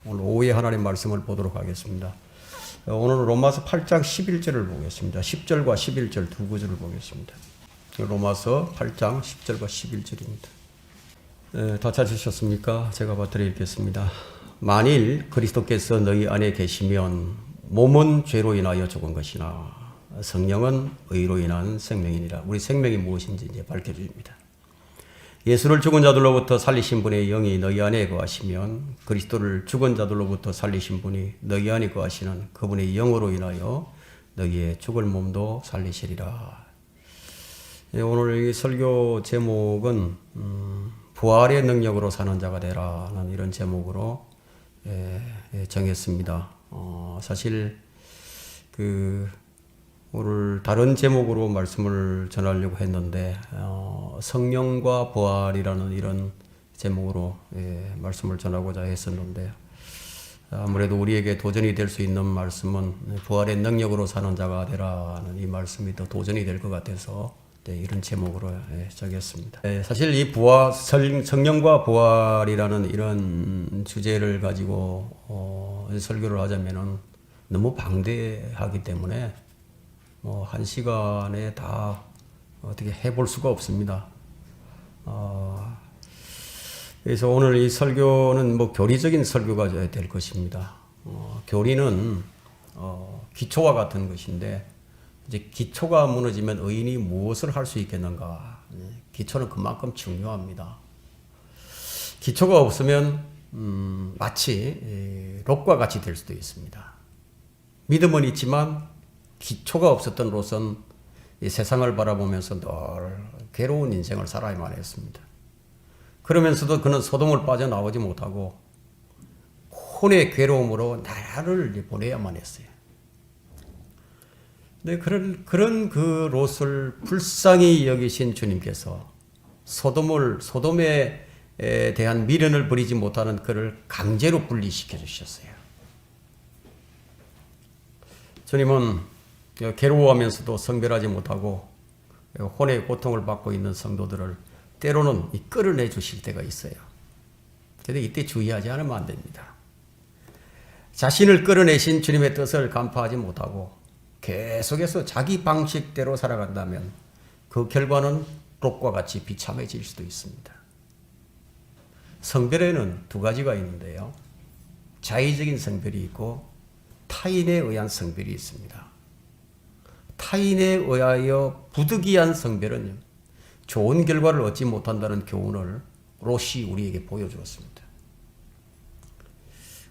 오늘 오후에 하나님 말씀을 보도록 하겠습니다. 오늘은 로마서 8장 11절을 보겠습니다. 10절과 11절 두 구절을 보겠습니다. 로마서 8장 10절과 11절입니다. 다 찾으셨습니까? 제가 받들어 읽겠습니다. 만일 그리스도께서 너희 안에 계시면 몸은 죄로 인하여 죽은 것이나 성령은 의로 인한 생명이니라. 우리 생명이 무엇인지 이제 밝혀줍니다. 예수를 죽은 자들로부터 살리신 분의 영이 너희 안에 거하시면 그리스도를 죽은 자들로부터 살리신 분이 너희 안에 거하시는 그분의 영으로 인하여 너희의 죽을 몸도 살리시리라. 오늘 이 설교 제목은 부활의 능력으로 사는 자가 되라는 이런 제목으로 정했습니다. 사실 오늘 다른 제목으로 말씀을 전하려고 했는데 성령과 부활이라는 이런 제목으로 말씀을 전하고자 했었는데 아무래도 우리에게 도전이 될 수 있는 말씀은 부활의 능력으로 사는 자가 되라는 이 말씀이 더 도전이 될 것 같아서 이런 제목으로 정했습니다. 사실 이 성령과 부활이라는 이런 주제를 가지고 설교를 하자면은 너무 방대하기 때문에 한 시간에 다 어떻게 해볼 수가 없습니다. 그래서 오늘 이 설교는 교리적인 설교가 될 것입니다. 교리는 기초와 같은 것인데 이제 기초가 무너지면 의인이 무엇을 할 수 있겠는가? 기초는 그만큼 중요합니다. 기초가 없으면 마치 롯과 같이 될 수도 있습니다. 믿음은 있지만 기초가 없었던 롯은 이 세상을 바라보면서 늘 괴로운 인생을 살아야만 했습니다. 그러면서도 그는 소돔을 빠져나오지 못하고 혼의 괴로움으로 나라를 보내야만 했어요. 근데 그런 그 롯을 불쌍히 여기신 주님께서 소돔에 대한 미련을 버리지 못하는 그를 강제로 분리시켜 주셨어요. 주님은 괴로워하면서도 성별하지 못하고 혼의 고통을 받고 있는 성도들을 때로는 끌어내 주실 때가 있어요. 그런데 이때 주의하지 않으면 안 됩니다. 자신을 끌어내신 주님의 뜻을 간파하지 못하고 계속해서 자기 방식대로 살아간다면 그 결과는 롯과 같이 비참해질 수도 있습니다. 성별에는 두 가지가 있는데요. 자의적인 성별이 있고 타인에 의한 성별이 있습니다. 타인에 의하여 부득이한 성별은 좋은 결과를 얻지 못한다는 교훈을 롯이 우리에게 보여주었습니다.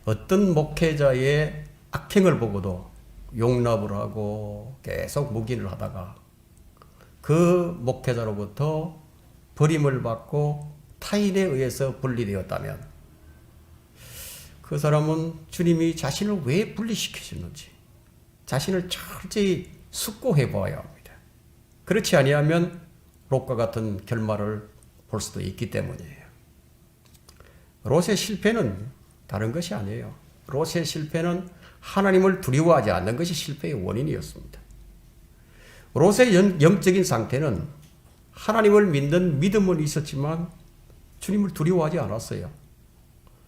어떤 목회자의 악행을 보고도 용납을 하고 계속 묵인을 하다가 그 목회자로부터 버림을 받고 타인에 의해서 분리되었다면 그 사람은 주님이 자신을 왜 분리시키셨는지 자신을 철저히 숙고해 보아야 합니다. 그렇지 아니하면 롯과 같은 결말을 볼 수도 있기 때문이에요. 롯의 실패는 다른 것이 아니에요. 롯의 실패는 하나님을 두려워하지 않는 것이 실패의 원인이었습니다. 롯의 영적인 상태는 하나님을 믿는 믿음은 있었지만 주님을 두려워하지 않았어요.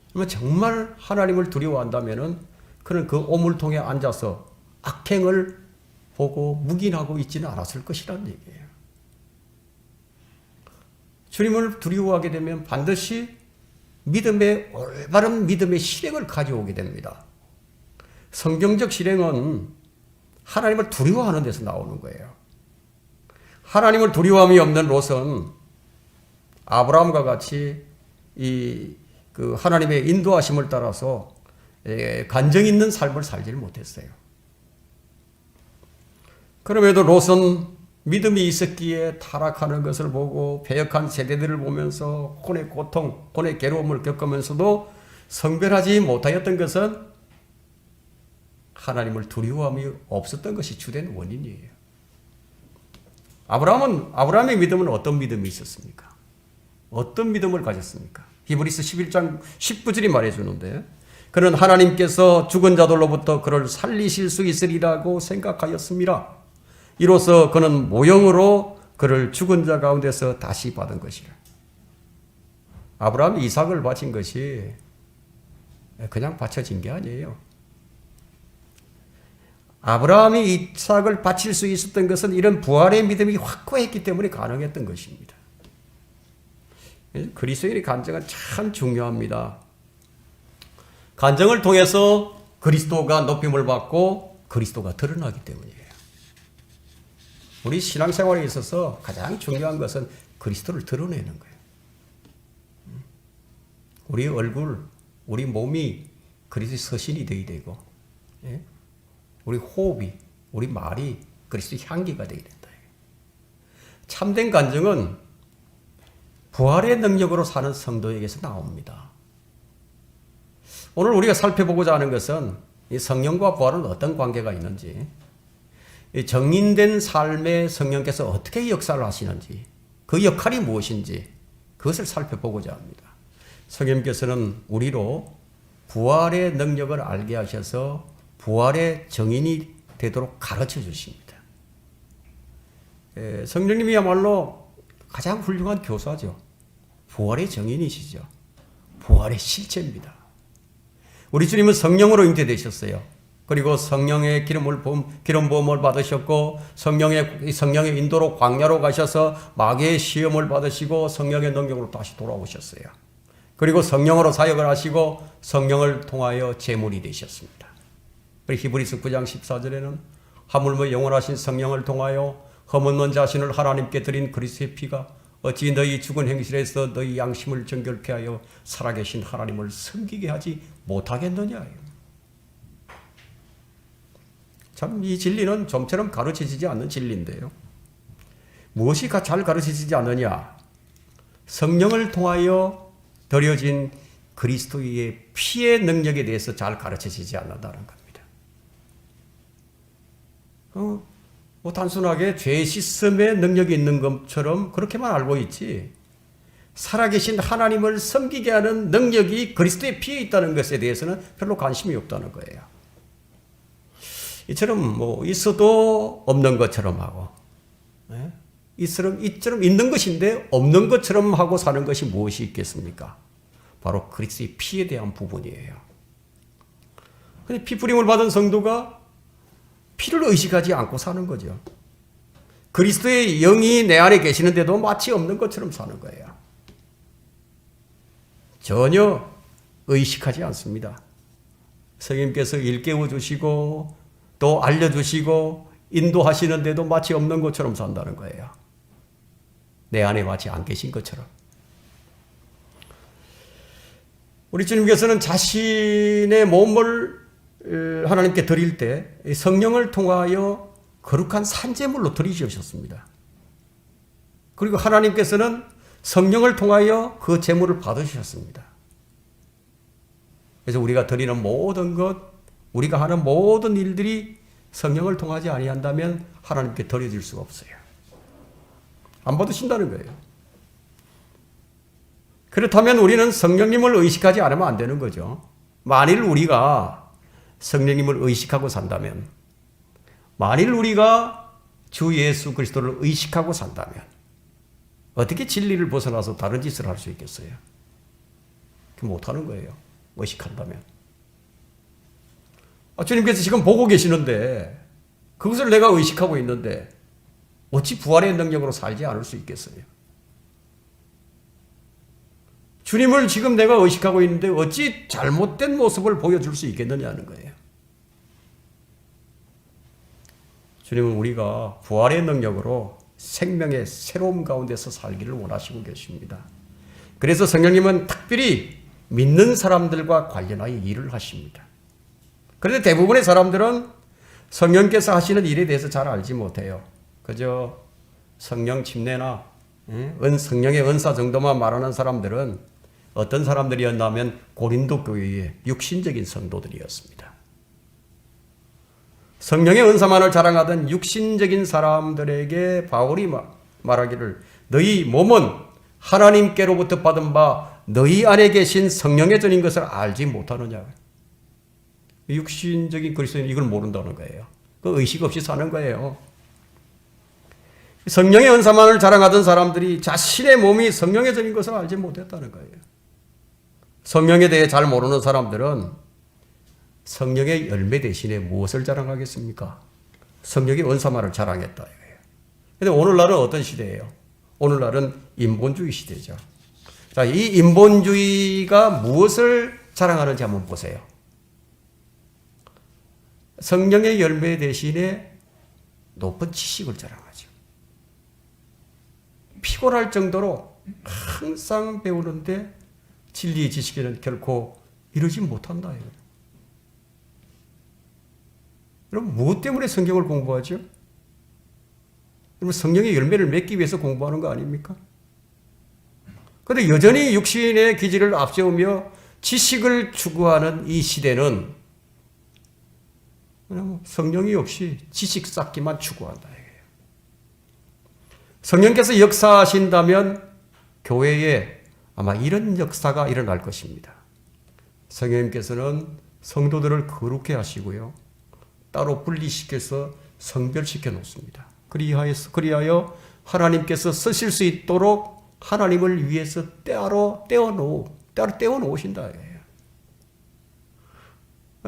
그러면 정말 하나님을 두려워한다면 그는 그 오물통에 앉아서 악행을 보고 묵인하고 있지는 않았을 것이라는 얘기예요. 주님을 두려워하게 되면 반드시 올바른 믿음의 실행을 가져오게 됩니다. 성경적 실행은 하나님을 두려워하는 데서 나오는 거예요. 하나님을 두려워함이 없는 롯은 아브라함과 같이 하나님의 인도하심을 따라서 간정 있는 삶을 살지를 못했어요. 그럼에도 롯은 믿음이 있었기에 타락하는 것을 보고 패역한 세대들을 보면서 혼의 고통, 혼의 괴로움을 겪으면서도 성별하지 못하였던 것은 하나님을 두려워함이 없었던 것이 주된 원인이에요. 아브라함의 믿음은 어떤 믿음이 있었습니까? 어떤 믿음을 가졌습니까? 히브리서 11장 19절이 말해주는데 그는 하나님께서 죽은 자들로부터 그를 살리실 수 있으리라고 생각하였습니다. 이로써 그는 모형으로 그를 죽은 자 가운데서 다시 받은 것이라. 아브라함이 이삭을 바친 것이 그냥 바쳐진 게 아니에요. 아브라함이 이삭을 바칠 수 있었던 것은 이런 부활의 믿음이 확고했기 때문에 가능했던 것입니다. 그리스도인의 간증은 참 중요합니다. 간증을 통해서 그리스도가 높임을 받고 그리스도가 드러나기 때문이에요. 우리 신앙생활에 있어서 가장 중요한 것은 그리스도를 드러내는 거예요. 우리 얼굴, 우리 몸이 그리스도의 서신이 되어야 되고, 우리 호흡이, 우리 말이 그리스도의 향기가 되어야 된다. 참된 간증은 부활의 능력으로 사는 성도에게서 나옵니다. 오늘 우리가 살펴보고자 하는 것은 이 성령과 부활은 어떤 관계가 있는지, 이 정인된 삶에 성령께서 어떻게 역사를 하시는지, 그 역할이 무엇인지 그것을 살펴보고자 합니다. 성령께서는 우리로 부활의 능력을 알게 하셔서 부활의 정인이 되도록 가르쳐 주십니다. 성령님이야말로 가장 훌륭한 교사죠. 부활의 정인이시죠. 부활의 실체입니다. 우리 주님은 성령으로 잉태되셨어요. 그리고 성령의 기름 부음을 받으셨고 성령의 인도로 광야로 가셔서 마귀의 시험을 받으시고 성령의 능력으로 다시 돌아오셨어요. 그리고 성령으로 사역을 하시고 성령을 통하여 제물이 되셨습니다. 그리고 히브리서 9장 14절에는 하물며 영원하신 성령을 통하여 허물는 자신을 하나님께 드린 그리스도의 피가 어찌 너희 죽은 행실에서 너희 양심을 정결케 하여 살아계신 하나님을 섬기게 하지 못하겠느냐. 참 이 진리는 좀처럼 가르쳐지지 않는 진리인데요. 무엇이 잘 가르쳐지지 않느냐? 성령을 통하여 드려진 그리스도의 피의 능력에 대해서 잘 가르쳐지지 않는다는 겁니다. 뭐 단순하게 죄 씻음의 능력이 있는 것처럼 그렇게만 알고 있지, 살아계신 하나님을 섬기게 하는 능력이 그리스도의 피에 있다는 것에 대해서는 별로 관심이 없다는 거예요. 이처럼 뭐 있어도 없는 것처럼 하고, 이처럼 있는 것인데 없는 것처럼 하고 사는 것이 무엇이 있겠습니까? 바로 그리스도의 피에 대한 부분이에요. 근데 피 뿌림을 받은 성도가 피를 의식하지 않고 사는 거죠. 그리스도의 영이 내 안에 계시는데도 마치 없는 것처럼 사는 거예요. 전혀 의식하지 않습니다. 성령님께서 일깨워 주시고 또 알려주시고 인도하시는데도 마치 없는 것처럼 산다는 거예요. 내 안에 마치 안 계신 것처럼. 우리 주님께서는 자신의 몸을 하나님께 드릴 때 성령을 통하여 거룩한 산제물로 드리셨습니다. 그리고 하나님께서는 성령을 통하여 그 제물을 받으셨습니다. 그래서 우리가 드리는 모든 것, 우리가 하는 모든 일들이 성령을 통하지 아니한다면 하나님께 드려질 수가 없어요. 안 받으신다는 거예요. 그렇다면 우리는 성령님을 의식하지 않으면 안 되는 거죠. 만일 우리가 성령님을 의식하고 산다면, 만일 우리가 주 예수 그리스도를 의식하고 산다면 어떻게 진리를 벗어나서 다른 짓을 할 수 있겠어요? 못하는 거예요. 의식한다면. 주님께서 지금 보고 계시는데 그것을 내가 의식하고 있는데 어찌 부활의 능력으로 살지 않을 수 있겠어요? 주님을 지금 내가 의식하고 있는데 어찌 잘못된 모습을 보여줄 수 있겠느냐는 거예요. 주님은 우리가 부활의 능력으로 생명의 새로움 가운데서 살기를 원하시고 계십니다. 그래서 성령님은 특별히 믿는 사람들과 관련하여 일을 하십니다. 그런데 대부분의 사람들은 성령께서 하시는 일에 대해서 잘 알지 못해요. 그저 성령 침례나 성령의 은사 정도만 말하는 사람들은 어떤 사람들이었냐면 고린도 교회의 육신적인 성도들이었습니다. 성령의 은사만을 자랑하던 육신적인 사람들에게 바울이 말하기를 너희 몸은 하나님께로부터 받은 바 너희 안에 계신 성령의 전인 것을 알지 못하느냐. 육신적인 그리스도인은 이걸 모른다는 거예요. 그 의식 없이 사는 거예요. 성령의 은사만을 자랑하던 사람들이 자신의 몸이 성령의 전인 것을 알지 못했다는 거예요. 성령에 대해 잘 모르는 사람들은 성령의 열매 대신에 무엇을 자랑하겠습니까? 성령의 은사만을 자랑했다 이거예요. 그런데 오늘날은 어떤 시대예요? 오늘날은 인본주의 시대죠. 자, 이 인본주의가 무엇을 자랑하는지 한번 보세요. 성령의 열매 대신에 높은 지식을 자랑하죠. 피곤할 정도로 항상 배우는데 진리의 지식에는 결코 이르지 못한다. 여러분, 무엇 때문에 성경을 공부하죠? 여러분, 성령의 열매를 맺기 위해서 공부하는 거 아닙니까? 그런데 여전히 육신의 기질을 앞세우며 지식을 추구하는 이 시대는 성령이 없이 지식 쌓기만 추구한다. 성령께서 역사하신다면 교회에 아마 이런 역사가 일어날 것입니다. 성령님께서는 성도들을 거룩해 하시고요. 따로 분리시켜서 성별시켜 놓습니다. 그리하여 하나님께서 쓰실 수 있도록 하나님을 위해서 따로 떼어놓으신다.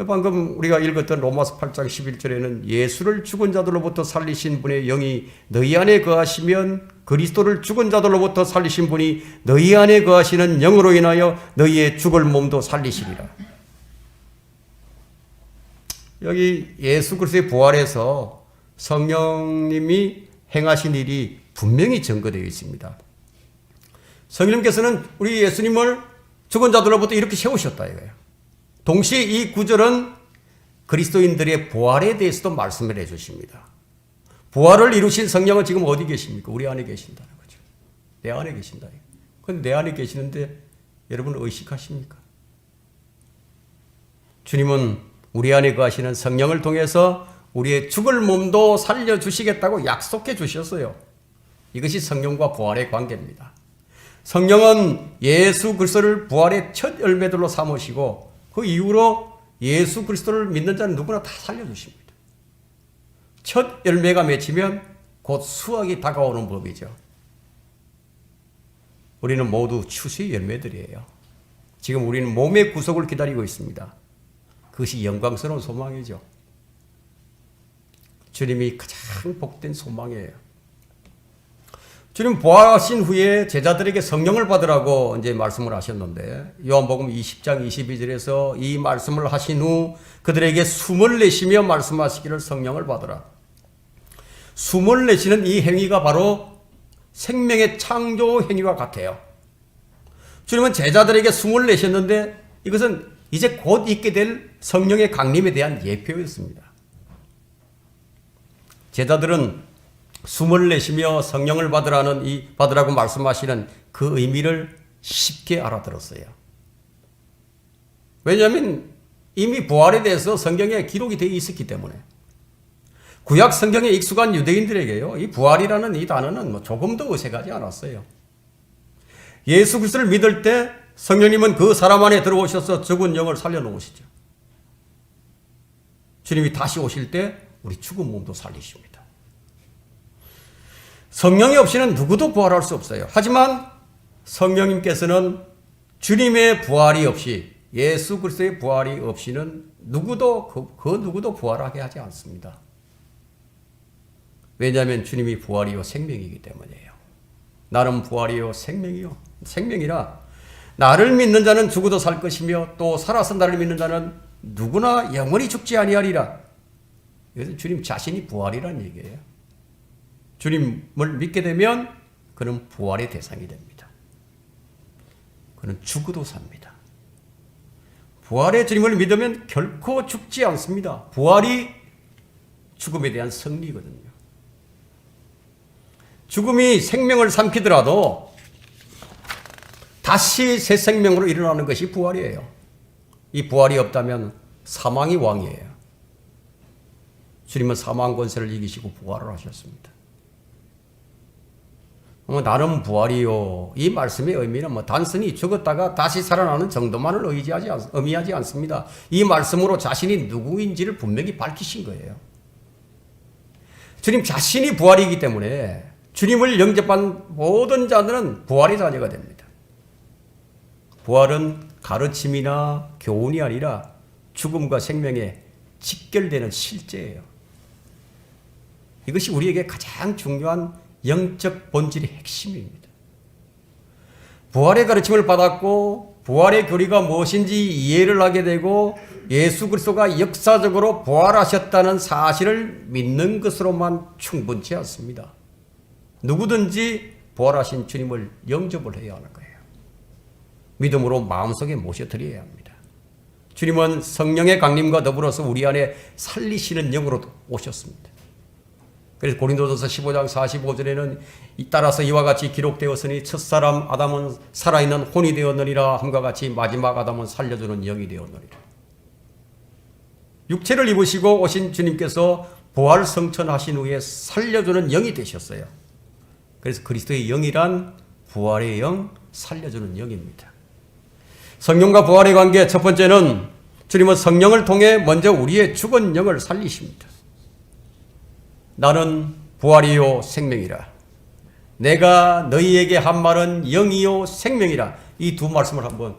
방금 우리가 읽었던 로마서 8장 11절에는 예수를 죽은 자들로부터 살리신 분의 영이 너희 안에 거하시면 그리스도를 죽은 자들로부터 살리신 분이 너희 안에 거하시는 영으로 인하여 너희의 죽을 몸도 살리시리라. 여기 예수 그리스도의 부활에서 성령님이 행하신 일이 분명히 증거되어 있습니다. 성령님께서는 우리 예수님을 죽은 자들로부터 이렇게 세우셨다 이거예요. 동시에 이 구절은 그리스도인들의 부활에 대해서도 말씀을 해주십니다. 부활을 이루신 성령은 지금 어디 계십니까? 우리 안에 계신다는 거죠. 내 안에 계신다. 그런데 내 안에 계시는데 여러분 의식하십니까? 주님은 우리 안에 거하시는 성령을 통해서 우리의 죽을 몸도 살려주시겠다고 약속해 주셨어요. 이것이 성령과 부활의 관계입니다. 성령은 예수 그리스도를 부활의 첫 열매들로 삼으시고 그 이후로 예수 그리스도를 믿는 자는 누구나 다 살려주십니다. 첫 열매가 맺히면 곧 수확이 다가오는 법이죠. 우리는 모두 추수의 열매들이에요. 지금 우리는 몸의 구속을 기다리고 있습니다. 그것이 영광스러운 소망이죠. 주님이 가장 복된 소망이에요. 주님 부활하신 후에 제자들에게 성령을 받으라고 이제 말씀을 하셨는데 요한복음 20장 22절에서 이 말씀을 하신 후 그들에게 숨을 내쉬며 말씀하시기를 성령을 받으라. 숨을 내쉬는 이 행위가 바로 생명의 창조 행위와 같아요. 주님은 제자들에게 숨을 내셨는데 이것은 이제 곧 있게 될 성령의 강림에 대한 예표였습니다. 제자들은 숨을 내쉬며 성령을 받으라고 말씀하시는 그 의미를 쉽게 알아들었어요. 왜냐하면 이미 부활에 대해서 성경에 기록이 되어 있었기 때문에. 구약 성경에 익숙한 유대인들에게요, 이 부활이라는 이 단어는 조금도 어색하지 않았어요. 예수 그리스도를 믿을 때 성령님은 그 사람 안에 들어오셔서 죽은 영을 살려놓으시죠. 주님이 다시 오실 때 우리 죽은 몸도 살리십니다. 성령이 없이는 누구도 부활할 수 없어요. 하지만 성령님께서는 주님의 부활이 없이, 예수 그리스도의 부활이 없이는 누구도 부활하게 하지 않습니다. 왜냐하면 주님이 부활이요 생명이기 때문이에요. 나는 부활이요 생명이라 나를 믿는 자는 죽어도 살 것이며 또 살아서 나를 믿는 자는 누구나 영원히 죽지 아니하리라. 이것은 주님 자신이 부활이라는 얘기예요. 주님을 믿게 되면 그는 부활의 대상이 됩니다. 그는 죽어도 삽니다. 부활의 주님을 믿으면 결코 죽지 않습니다. 부활이 죽음에 대한 승리거든요. 죽음이 생명을 삼키더라도 다시 새 생명으로 일어나는 것이 부활이에요. 이 부활이 없다면 사망이 왕이에요. 주님은 사망 권세를 이기시고 부활을 하셨습니다. 나는 부활이요. 이 말씀의 의미는 단순히 죽었다가 다시 살아나는 정도만을 의미하지 않습니다. 이 말씀으로 자신이 누구인지를 분명히 밝히신 거예요. 주님 자신이 부활이기 때문에 주님을 영접한 모든 자들은 부활의 자녀가 됩니다. 부활은 가르침이나 교훈이 아니라 죽음과 생명에 직결되는 실제예요. 이것이 우리에게 가장 중요한 영적 본질의 핵심입니다. 부활의 가르침을 받았고 부활의 교리가 무엇인지 이해를 하게 되고 예수 그리스도가 역사적으로 부활하셨다는 사실을 믿는 것으로만 충분치 않습니다. 누구든지 부활하신 주님을 영접을 해야 하는 거예요. 믿음으로 마음속에 모셔드려야 합니다. 주님은 성령의 강림과 더불어서 우리 안에 살리시는 영으로 오셨습니다. 그래서 고린도전서 15장 45절에는 따라서 이와 같이 기록되었으니 첫사람 아담은 살아있는 혼이 되었느니라 함과 같이 마지막 아담은 살려주는 영이 되었느니라. 육체를 입으시고 오신 주님께서 부활 성천하신 후에 살려주는 영이 되셨어요. 그래서 그리스도의 영이란 부활의 영, 살려주는 영입니다. 성령과 부활의 관계 첫 번째는 주님은 성령을 통해 먼저 우리의 죽은 영을 살리십니다. 나는 부활이요 생명이라. 내가 너희에게 한 말은 영이요 생명이라. 이 두 말씀을 한번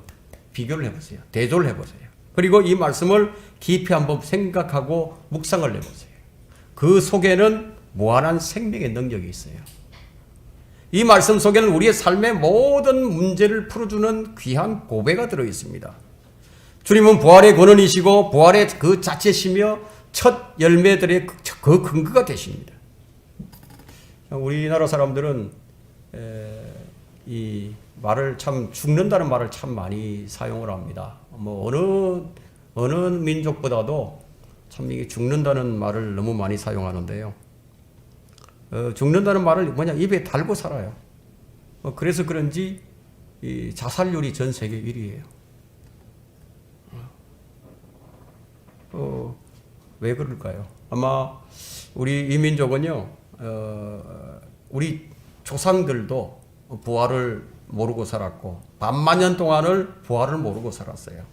비교를 해보세요. 대조를 해보세요. 그리고 이 말씀을 깊이 한번 생각하고 묵상을 해보세요. 그 속에는 무한한 생명의 능력이 있어요. 이 말씀 속에는 우리의 삶의 모든 문제를 풀어주는 귀한 고배가 들어있습니다. 주님은 부활의 근원이시고 부활의 그 자체시며 첫 열매들의 그 근거가 되십니다. 우리나라 사람들은 이 말을 참 죽는다는 말을 참 많이 사용을 합니다. 뭐 어느 민족보다도 참 이게 죽는다는 말을 너무 많이 사용하는데요. 죽는다는 말을 뭐냐 입에 달고 살아요. 그래서 그런지 이 자살률이 전 세계 1위예요. 왜 그럴까요? 아마 우리 이 민족은요, 우리 조상들도 부활을 모르고 살았고 반만년 동안을 부활을 모르고 살았어요.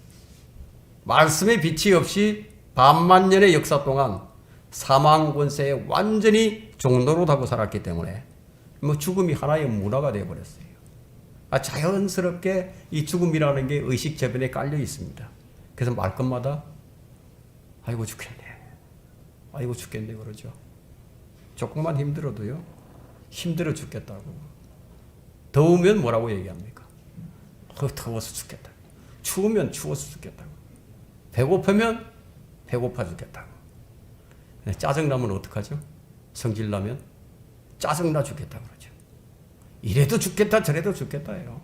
말씀의 빛이 없이 반만년의 역사 동안 사망 권세에 완전히 종노릇하고 살았기 때문에 뭐 죽음이 하나의 문화가 되어버렸어요. 자연스럽게 이 죽음이라는 게 의식 저변에 깔려 있습니다. 그래서 말끝마다 아이고 죽겠네, 아이고 죽겠네 그러죠. 조금만 힘들어도요, 힘들어 죽겠다고. 더우면 뭐라고 얘기합니까? 더워서 죽겠다. 추우면 추워서 죽겠다고. 배고프면 배고파 죽겠다고. 짜증나면 어떡하죠? 성질나면 짜증나 죽겠다고 그러죠. 이래도 죽겠다 저래도 죽겠다예요.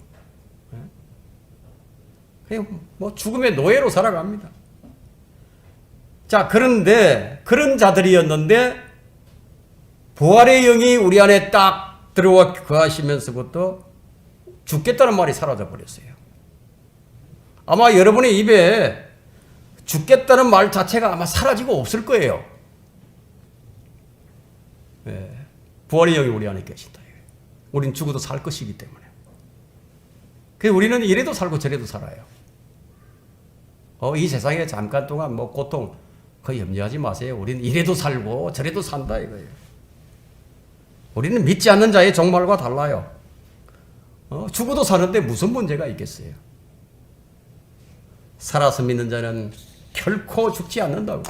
그냥 뭐 죽음의 노예로 살아갑니다. 자, 그런데 그런 자들이었는데 부활의 영이 우리 안에 딱 들어와 거하시면서부터 죽겠다는 말이 사라져 버렸어요. 아마 여러분의 입에 죽겠다는 말 자체가 아마 사라지고 없을 거예요. 네. 부활의 영이 우리 안에 계신다. 우리는 죽어도 살 것이기 때문에. 그래서 우리는 이래도 살고 저래도 살아요. 이 세상에 잠깐 동안 뭐 고통 그 염려하지 마세요. 우리는 이래도 살고 저래도 산다 이거예요. 우리는 믿지 않는 자의 종말과 달라요. 죽어도 사는데 무슨 문제가 있겠어요. 살아서 믿는 자는 결코 죽지 않는다고.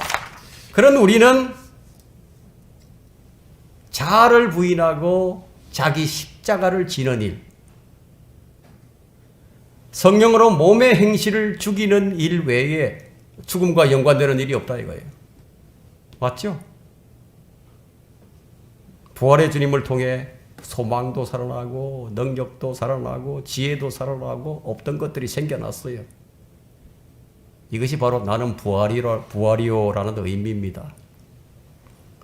그런 우리는 자아를 부인하고 자기 십자가를 지는 일, 성령으로 몸의 행실을 죽이는 일 외에 죽음과 연관되는 일이 없다 이거예요. 맞죠? 부활의 주님을 통해 소망도 살아나고 능력도 살아나고 지혜도 살아나고 없던 것들이 생겨났어요. 이것이 바로 나는 부활이요라는 의미입니다.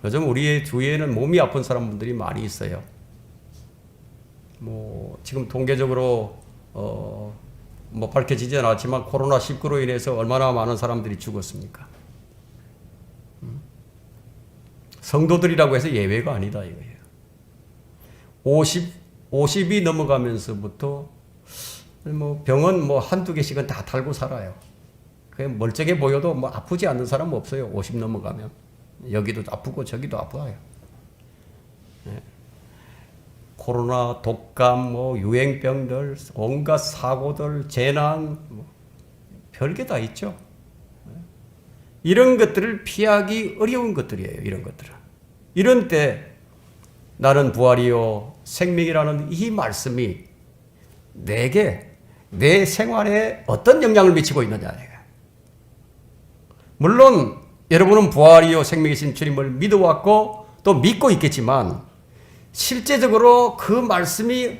요즘 우리의 주위에는 몸이 아픈 사람들이 많이 있어요. 뭐 지금 통계적으로 뭐 밝혀지지 않았지만 코로나19로 인해서 얼마나 많은 사람들이 죽었습니까? 성도들이라고 해서 예외가 아니다 이거예요. 50이 넘어가면서부터 뭐 병은 뭐 한두 개씩은 다 달고 살아요. 그냥 멀쩡해 보여도 뭐 아프지 않는 사람은 없어요. 50 넘어가면. 여기도 아프고 저기도 아파요. 네. 코로나, 독감, 유행병들, 온갖 사고들, 재난, 별게 다 있죠. 이런 것들을 피하기 어려운 것들이에요. 이런 것들은. 이런 때 나는 부활이요 생명이라는 이 말씀이 내게 내 생활에 어떤 영향을 미치고 있느냐. 물론 여러분은 부활이요 생명이신 주님을 믿어왔고 또 믿고 있겠지만 실제적으로 그 말씀이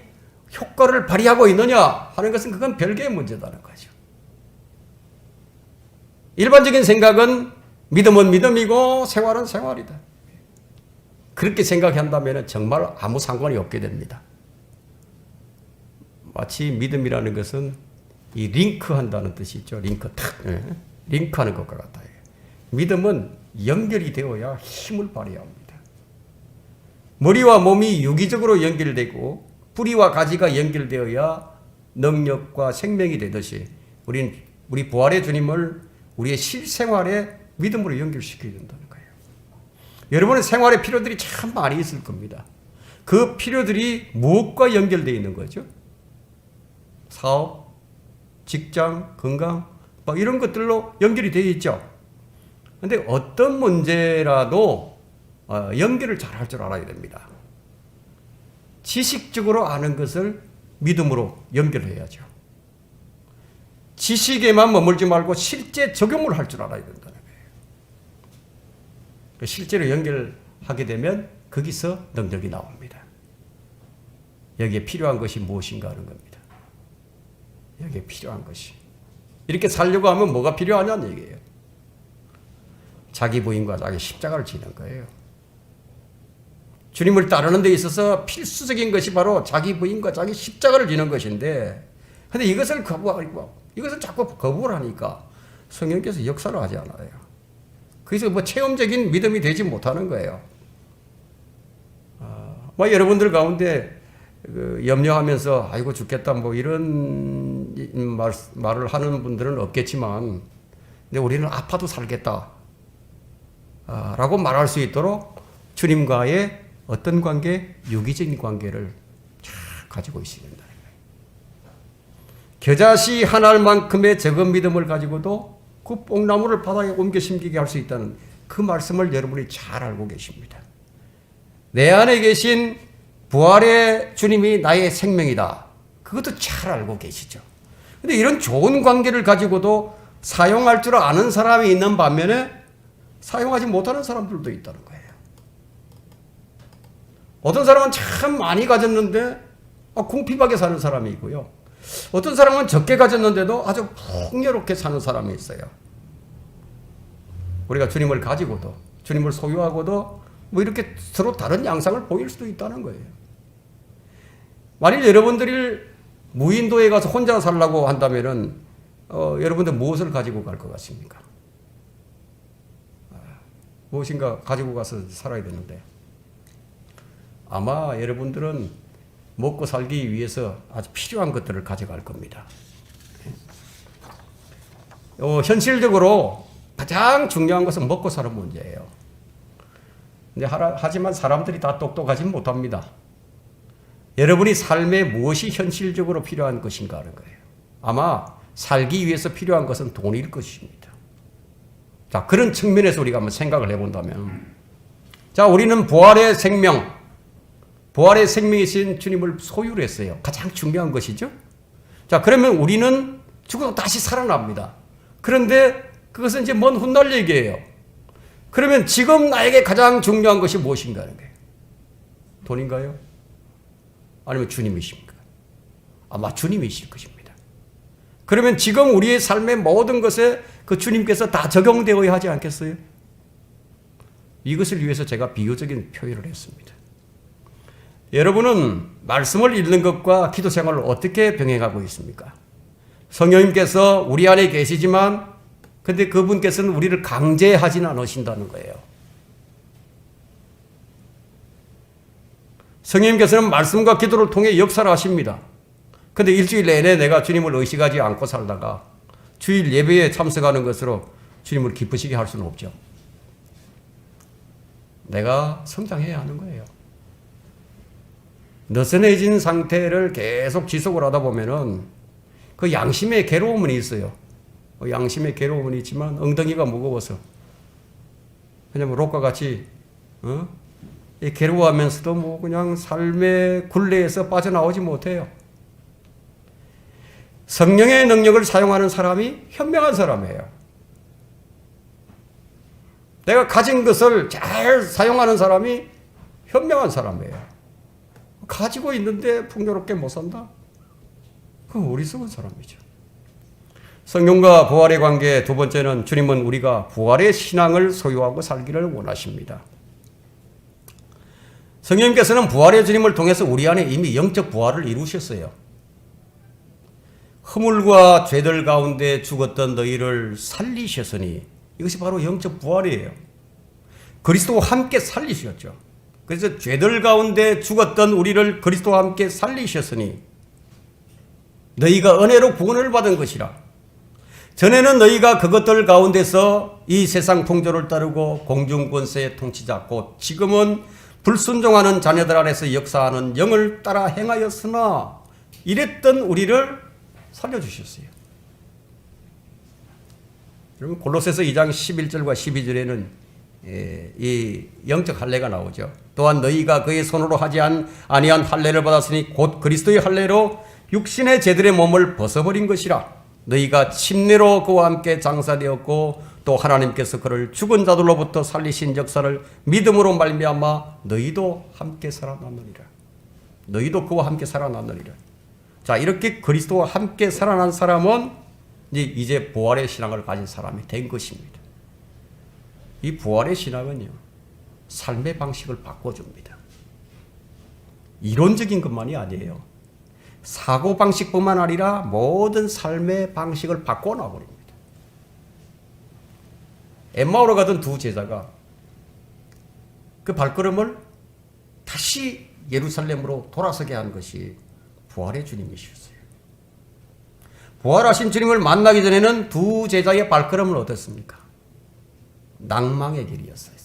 효과를 발휘하고 있느냐 하는 것은 그건 별개의 문제다는 거죠. 일반적인 생각은 믿음은 믿음이고 생활은 생활이다. 그렇게 생각한다면 정말 아무 상관이 없게 됩니다. 마치 믿음이라는 것은 이 링크한다는 뜻이 있죠. 링크 탁 링크하는 것과 같아요. 믿음은 연결이 되어야 힘을 발휘해야 합니다. 머리와 몸이 유기적으로 연결되고 뿌리와 가지가 연결되어야 능력과 생명이 되듯이 우리 부활의 주님을 우리의 실생활에 믿음으로 연결시켜야 된다는 거예요. 여러분의 생활의 필요들이 참 많이 있을 겁니다. 그 필요들이 무엇과 연결되어 있는 거죠? 사업, 직장, 건강 이런 것들로 연결이 되어 있죠. 그런데 어떤 문제라도 연결을 잘 할 줄 알아야 됩니다. 지식적으로 아는 것을 믿음으로 연결해야죠. 지식에만 머물지 말고 실제 적용을 할 줄 알아야 된다는 거예요. 실제로 연결하게 되면 거기서 능력이 나옵니다. 여기에 필요한 것이 무엇인가 하는 겁니다. 여기에 필요한 것이. 이렇게 살려고 하면 뭐가 필요하냐는 얘기예요. 자기 부인과 자기 십자가를 지는 거예요. 주님을 따르는 데 있어서 필수적인 것이 바로 자기 부인과 자기 십자가를 지는 것인데 근데 이것을 자꾸 거부를 하니까 성령께서 역사를 하지 않아요. 그래서 체험적인 믿음이 되지 못하는 거예요. 여러분들 가운데 염려하면서 아이고 죽겠다 이런 말을 하는 분들은 없겠지만 근데 우리는 아파도 살겠다 라고 말할 수 있도록 주님과의 어떤 관계? 유기적인 관계를 잘 가지고 있어야 된다는 거예요. 겨자씨 한 알만큼의 적은 믿음을 가지고도 그 뽕나무를 바닥에 옮겨 심기게 할 수 있다는 그 말씀을 여러분이 잘 알고 계십니다. 내 안에 계신 부활의 주님이 나의 생명이다. 그것도 잘 알고 계시죠. 그런데 이런 좋은 관계를 가지고도 사용할 줄 아는 사람이 있는 반면에 사용하지 못하는 사람들도 있다는 거예요. 어떤 사람은 참 많이 가졌는데 궁핍하게 사는 사람이 있고요. 어떤 사람은 적게 가졌는데도 아주 풍요롭게 사는 사람이 있어요. 우리가 주님을 가지고도 주님을 소유하고도 이렇게 서로 다른 양상을 보일 수도 있다는 거예요. 만일 여러분들이 무인도에 가서 혼자 살라고 한다면은 여러분들 무엇을 가지고 갈 것 같습니까? 무엇인가 가지고 가서 살아야 되는데 아마 여러분들은 먹고 살기 위해서 아주 필요한 것들을 가져갈 겁니다. 현실적으로 가장 중요한 것은 먹고 사는 문제예요. 근데 하지만 사람들이 다 똑똑하지 못합니다. 여러분이 삶에 무엇이 현실적으로 필요한 것인가 하는 거예요. 아마 살기 위해서 필요한 것은 돈일 것입니다. 자, 그런 측면에서 우리가 한번 생각을 해본다면 자, 우리는 부활의 생명이신 주님을 소유를 했어요. 가장 중요한 것이죠. 자, 그러면 우리는 죽어도 다시 살아납니다. 그런데 그것은 이제 먼 훗날 얘기예요. 그러면 지금 나에게 가장 중요한 것이 무엇인가 하는 거예요. 돈인가요? 아니면 주님이십니까? 아마 주님이실 것입니다. 그러면 지금 우리의 삶의 모든 것에 그 주님께서 다 적용되어야 하지 않겠어요? 이것을 위해서 제가 비유적인 표현을 했습니다. 여러분은 말씀을 읽는 것과 기도 생활을 어떻게 병행하고 있습니까? 성령님께서 우리 안에 계시지만 근데 그분께서는 우리를 강제하지는 않으신다는 거예요. 성령님께서는 말씀과 기도를 통해 역사를 하십니다. 근데 일주일 내내 내가 주님을 의식하지 않고 살다가 주일 예배에 참석하는 것으로 주님을 기쁘시게 할 수는 없죠. 내가 성장해야 하는 거예요. 느슨해진 상태를 계속 지속을 하다 보면은 그 양심의 괴로움은 있어요. 양심의 괴로움은 있지만 엉덩이가 무거워서. 왜냐면 롯과 같이 괴로워하면서도 뭐 그냥 삶의 굴레에서 빠져나오지 못해요. 성령의 능력을 사용하는 사람이 현명한 사람이에요. 내가 가진 것을 잘 사용하는 사람이 현명한 사람이에요. 가지고 있는데 풍요롭게 못 산다? 그건 어리석은 사람이죠. 성령과 부활의 관계 두 번째는 주님은 우리가 부활의 신앙을 소유하고 살기를 원하십니다. 성령님께서는 부활의 주님을 통해서 우리 안에 이미 영적 부활을 이루셨어요. 허물과 죄들 가운데 죽었던 너희를 살리셨으니 이것이 바로 영적 부활이에요. 그리스도와 함께 살리셨죠. 그래서 죄들 가운데 죽었던 우리를 그리스도와 함께 살리셨으니 너희가 은혜로 구원을 받은 것이라. 전에는 너희가 그것들 가운데서 이 세상 풍조를 따르고 공중권세의 통치자 곧 지금은 불순종하는 자녀들 안에서 역사하는 영을 따라 행하였으나 이랬던 우리를 살려주셨어요. 여러분 골로새서 2장 11절과 12절에는 이 영적 할례가 나오죠. 또한 너희가 그의 손으로 하지 아니한 할례를 받았으니 곧 그리스도의 할례로 육신의 제들의 몸을 벗어버린 것이라. 너희가 침례로 그와 함께 장사되었고 또 하나님께서 그를 죽은 자들로부터 살리신 역사를 믿음으로 말미암아 너희도 함께 살아났느니라. 너희도 그와 함께 살아났느니라. 자, 이렇게 그리스도와 함께 살아난 사람은 이제 부활의 신앙을 가진 사람이 된 것입니다. 이 부활의 신앙은요, 삶의 방식을 바꿔줍니다. 이론적인 것만이 아니에요. 사고방식뿐만 아니라 모든 삶의 방식을 바꿔놔버립니다. 엠마오로 가던 두 제자가 그 발걸음을 다시 예루살렘으로 돌아서게 한 것이 부활의 주님이셨어요. 부활하신 주님을 만나기 전에는 두 제자의 발걸음은 어떻습니까? 낭망의 길이었어요.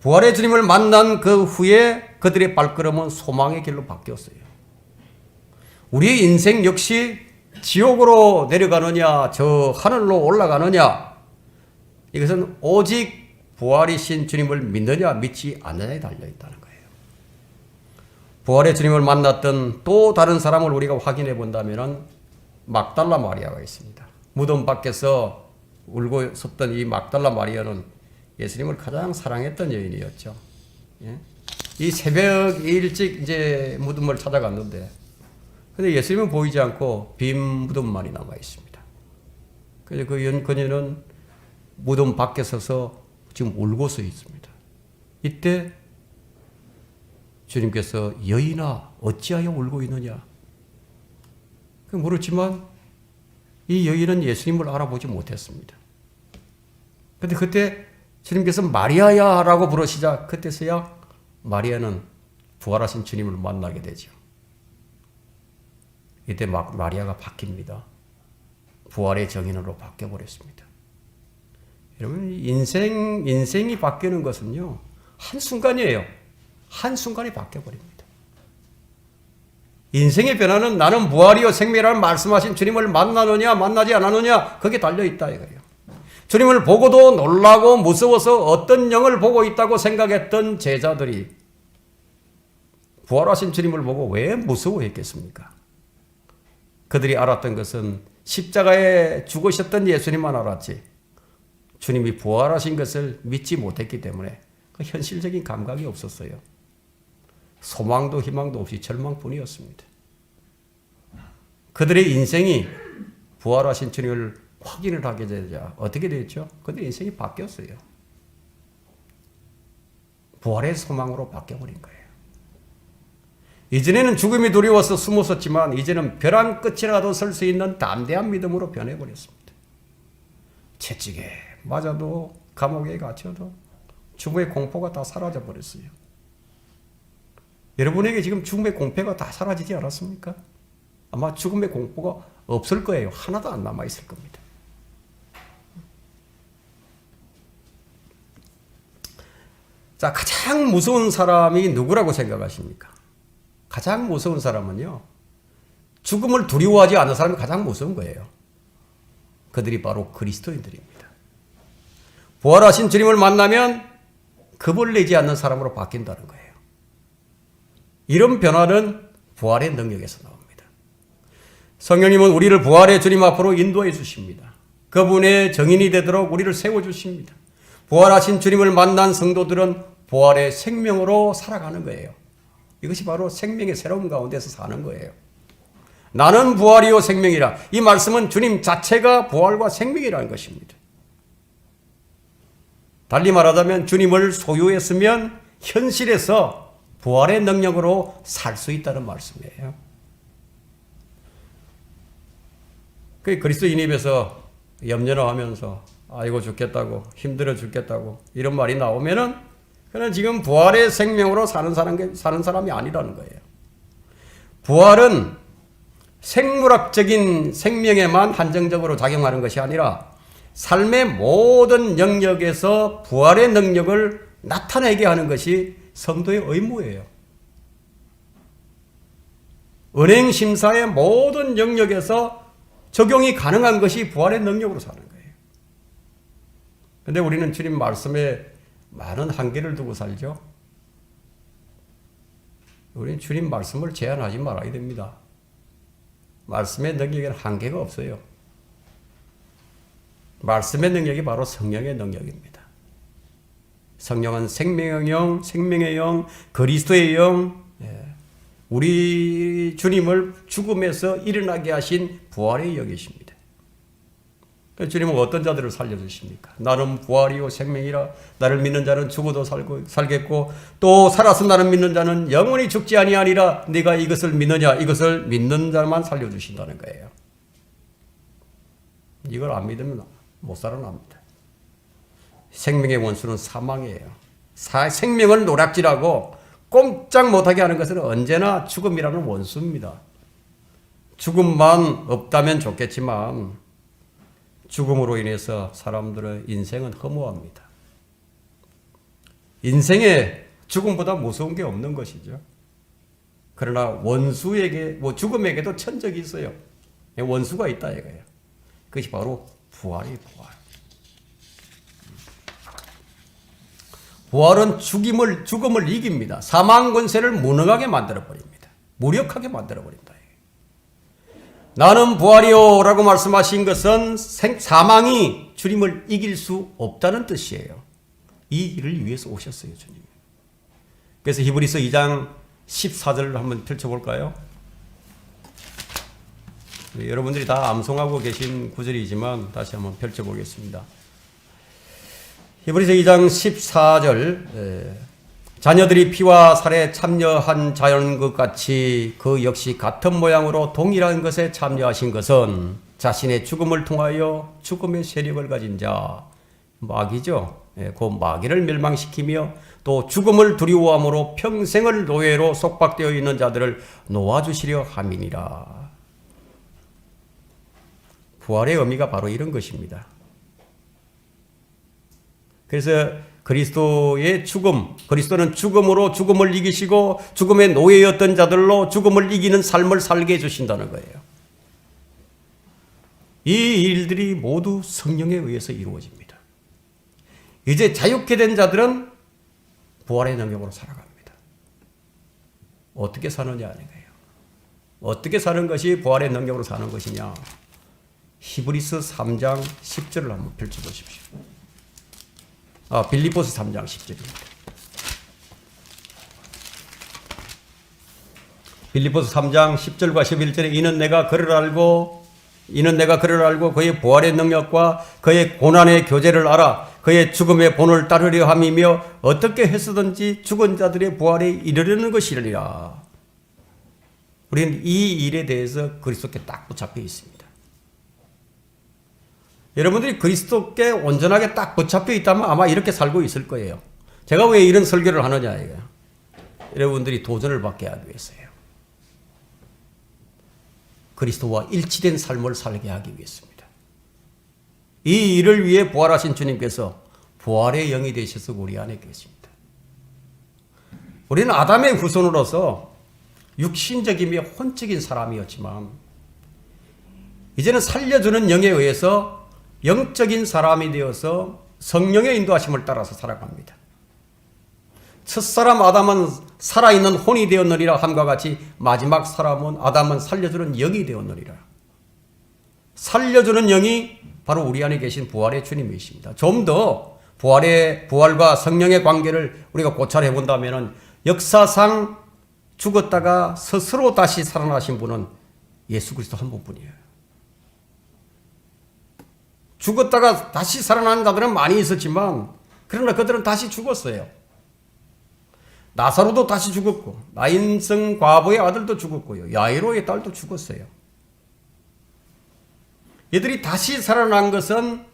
부활의 주님을 만난 그 후에 그들의 발걸음은 소망의 길로 바뀌었어요. 우리의 인생 역시 지옥으로 내려가느냐 저 하늘로 올라가느냐 이것은 오직 부활이신 주님을 믿느냐 믿지 않느냐에 달려있다는 거예요. 부활의 주님을 만났던 또 다른 사람을 우리가 확인해 본다면 막달라 마리아가 있습니다. 무덤 밖에서 울고 섰던 이 막달라 마리아는 예수님을 가장 사랑했던 여인이었죠. 이 새벽 일찍 이제 무덤을 찾아갔는데, 근데 예수님은 보이지 않고 빈 무덤만이 남아 있습니다. 그래서 그녀는 무덤 밖에 서서 지금 울고 서 있습니다. 이때 주님께서 여인아 어찌하여 울고 있느냐? 물었지만 이 여인은 예수님을 알아보지 못했습니다. 그런데 그때 주님께서 마리아야 라고 부르시자 그때서야 마리아는 부활하신 주님을 만나게 되죠. 이때 마리아가 바뀝니다. 부활의 정인으로 바뀌어버렸습니다. 여러분 인생이 바뀌는 것은요 한순간이에요. 한순간에 바뀌어버립니다. 인생의 변화는 나는 부활이요 생명이라는 말씀하신 주님을 만나느냐 만나지 않았느냐 거기에 달려있다 이거예요. 주님을 보고도 놀라고 무서워서 어떤 영을 보고 있다고 생각했던 제자들이 부활하신 주님을 보고 왜 무서워했겠습니까? 그들이 알았던 것은 십자가에 죽으셨던 예수님만 알았지 주님이 부활하신 것을 믿지 못했기 때문에 그 현실적인 감각이 없었어요. 소망도 희망도 없이 절망뿐이었습니다. 그들의 인생이 부활하신 주님을 확인을 하게 되자 어떻게 됐죠? 그런데 인생이 바뀌었어요. 부활의 소망으로 바뀌어버린 거예요. 이전에는 죽음이 두려워서 숨었었지만 이제는 벼랑 끝이라도 설 수 있는 담대한 믿음으로 변해버렸습니다. 채찍에 맞아도 감옥에 갇혀도 죽음의 공포가 다 사라져버렸어요. 여러분에게 지금 죽음의 공포가 다 사라지지 않았습니까? 아마 죽음의 공포가 없을 거예요. 하나도 안 남아있을 겁니다. 자, 가장 무서운 사람이 누구라고 생각하십니까? 가장 무서운 사람은요, 죽음을 두려워하지 않는 사람이 가장 무서운 거예요. 그들이 바로 그리스도인들입니다. 부활하신 주님을 만나면 겁을 내지 않는 사람으로 바뀐다는 거예요. 이런 변화는 부활의 능력에서 나옵니다. 성령님은 우리를 부활의 주님 앞으로 인도해 주십니다. 그분의 정인이 되도록 우리를 세워주십니다. 부활하신 주님을 만난 성도들은 부활의 생명으로 살아가는 거예요. 이것이 바로 생명의 새로운 가운데서 사는 거예요. 나는 부활이요 생명이라. 이 말씀은 주님 자체가 부활과 생명이라는 것입니다. 달리 말하자면 주님을 소유했으면 현실에서 부활의 능력으로 살 수 있다는 말씀이에요. 그 그리스도인 입에서 염려를 하면서 아이고 죽겠다고, 힘들어 죽겠다고 이런 말이 나오면은 그는 지금 부활의 생명으로 사는 사람이 아니라는 거예요. 부활은 생물학적인 생명에만 한정적으로 작용하는 것이 아니라 삶의 모든 영역에서 부활의 능력을 나타내게 하는 것이 성도의 의무예요. 은행 심사의 모든 영역에서 적용이 가능한 것이 부활의 능력으로 사는 거예요. 그런데 우리는 주님 말씀에 많은 한계를 두고 살죠. 우리는 주님 말씀을 제한하지 말아야 됩니다. 말씀의 능력에는 한계가 없어요. 말씀의 능력이 바로 성령의 능력입니다. 성령은 생명의 영, 생명의 영, 그리스도의 영, 우리 주님을 죽음에서 일어나게 하신 부활의 영이십니다. 주님은 어떤 자들을 살려주십니까? 나는 부활이요 생명이라. 나를 믿는 자는 죽어도 살겠고 또 살아서 나를 믿는 자는 영원히 죽지 아니하리라. 네가 이것을 믿느냐? 이것을 믿는 자만 살려주신다는 거예요. 이걸 안 믿으면 못 살아납니다. 생명의 원수는 사망이에요. 생명을 노략질하고 꼼짝 못하게 하는 것은 언제나 죽음이라는 원수입니다. 죽음만 없다면 좋겠지만 죽음으로 인해서 사람들의 인생은 허무합니다. 인생에 죽음보다 무서운 게 없는 것이죠. 그러나 원수에게, 죽음에게도 천적이 있어요. 원수가 있다 이거예요. 그것이 바로 부활이에요, 부활. 부활은 죽음을 이깁니다. 사망 권세를 무능하게 만들어버립니다. 무력하게 만들어버린다. 나는 부활이요 라고 말씀하신 것은 사망이 주님을 이길 수 없다는 뜻이에요. 이 일을 위해서 오셨어요, 주님. 그래서 히브리서 2장 14절을 한번 펼쳐볼까요? 여러분들이 다 암송하고 계신 구절이지만 다시 한번 펼쳐보겠습니다. 히브리서 2장 14절 자녀들이 피와 살에 참여한 자연것 같이 그 역시 같은 모양으로 동일한 것에 참여하신 것은 자신의 죽음을 통하여 죽음의 세력을 가진 자, 마귀죠. 그 마귀를 멸망시키며 또 죽음을 두려워함으로 평생을 노예로 속박되어 있는 자들을 놓아주시려 함이니라. 부활의 의미가 바로 이런 것입니다. 그래서 그리스도의 죽음, 그리스도는 죽음으로 죽음을 이기시고 죽음의 노예였던 자들로 죽음을 이기는 삶을 살게 해주신다는 거예요. 이 일들이 모두 성령에 의해서 이루어집니다. 이제 자유케 된 자들은 부활의 능력으로 살아갑니다. 어떻게 사느냐 하는 거예요. 어떻게 사는 것이 부활의 능력으로 사는 것이냐. 히브리서 3장 10절을 한번 펼쳐보십시오. 빌립보서 3장 10절입니다. 빌립보서 3장 10절과 11절에 이는 내가 그를 알고 그의 부활의 능력과 그의 고난의 교제를 알아 그의 죽음의 본을 따르려 함이며 어떻게 해서든지 죽은 자들의 부활에 이르려는 것이리라. 우리는 이 일에 대해서 그리스도께 딱 붙잡혀 있습니다. 여러분들이 그리스도께 온전하게 딱 붙잡혀 있다면 아마 이렇게 살고 있을 거예요. 제가 왜 이런 설교를 하느냐 이거예요. 여러분들이 도전을 받게 하기 위해서예요. 그리스도와 일치된 삶을 살게 하기 위해서입니다. 이 일을 위해 부활하신 주님께서 부활의 영이 되셔서 우리 안에 계십니다. 우리는 아담의 후손으로서 육신적이며 혼적인 사람이었지만 이제는 살려주는 영에 의해서 영적인 사람이 되어서 성령의 인도하심을 따라서 살아갑니다. 첫사람 아담은 살아있는 혼이 되었느니라 함과 같이 마지막 사람은 아담은 살려주는 영이 되었느니라. 살려주는 영이 바로 우리 안에 계신 부활의 주님이십니다. 좀 더 부활과 성령의 관계를 우리가 고찰해 본다면 역사상 죽었다가 스스로 다시 살아나신 분은 예수 그리스도 한 분뿐이에요. 죽었다가 다시 살아난 자들은 많이 있었지만 그러나 그들은 다시 죽었어요. 나사로도 다시 죽었고 나인성 과부의 아들도 죽었고요. 야이로의 딸도 죽었어요. 이들이 다시 살아난 것은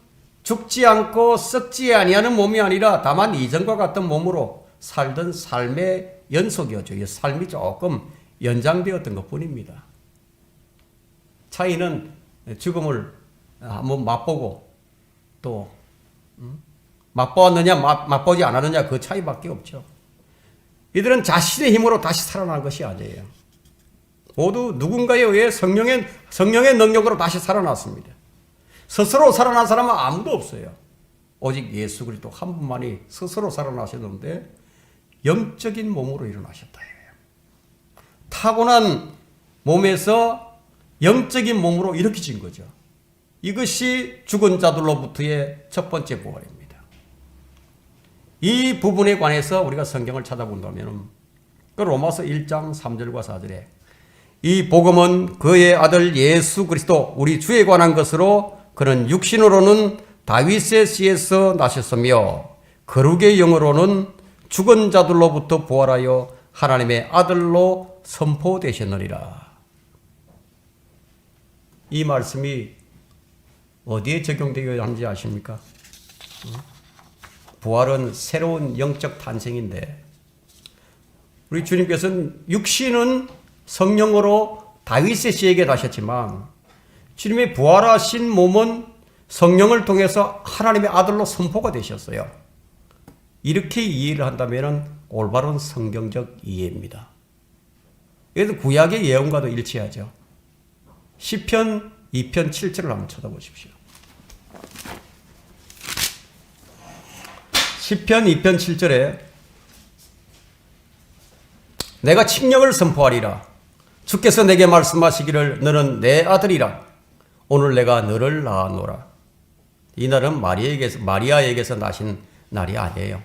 죽지 않고 썩지 아니하는 몸이 아니라 다만 이전과 같은 몸으로 살던 삶의 연속이었죠. 이 삶이 조금 연장되었던 것뿐입니다. 차이는 죽음을 한번 맛보고 또 맛보았느냐 맛보지 않았느냐 그 차이밖에 없죠. 이들은 자신의 힘으로 다시 살아난 것이 아니에요. 모두 누군가에 의해 성령의 능력으로 다시 살아났습니다. 스스로 살아난 사람은 아무도 없어요. 오직 예수 그리스도 한 분만이 스스로 살아나셨는데 영적인 몸으로 일어나셨다. 타고난 몸에서 영적인 몸으로 일으켜진 거죠. 이것이 죽은 자들로부터의 첫 번째 부활입니다. 이 부분에 관해서 우리가 성경을 찾아본다면 그 로마서 1장 3절과 4절에 이 복음은 그의 아들 예수 그리스도 우리 주에 관한 것으로 그는 육신으로는 다윗의 씨에서 나셨으며 거룩의 영으로는 죽은 자들로부터 부활하여 하나님의 아들로 선포되셨느니라. 이 말씀이 어디에 적용되어야 하는지 아십니까? 부활은 새로운 영적 탄생인데 우리 주님께서는 육신은 성령으로 다윗의 씨에게 나셨지만 주님의 부활하신 몸은 성령을 통해서 하나님의 아들로 선포가 되셨어요. 이렇게 이해를 한다면 올바른 성경적 이해입니다. 그래서 구약의 예언과도 일치하죠. 시편 2편 7절을 한번 쳐다보십시오. 시편 2편 7절에 내가 칙령을 선포하리라. 주께서 내게 말씀하시기를 너는 내 아들이라. 오늘 내가 너를 낳아노라. 이 날은 마리아에게서 나신 날이 아니에요.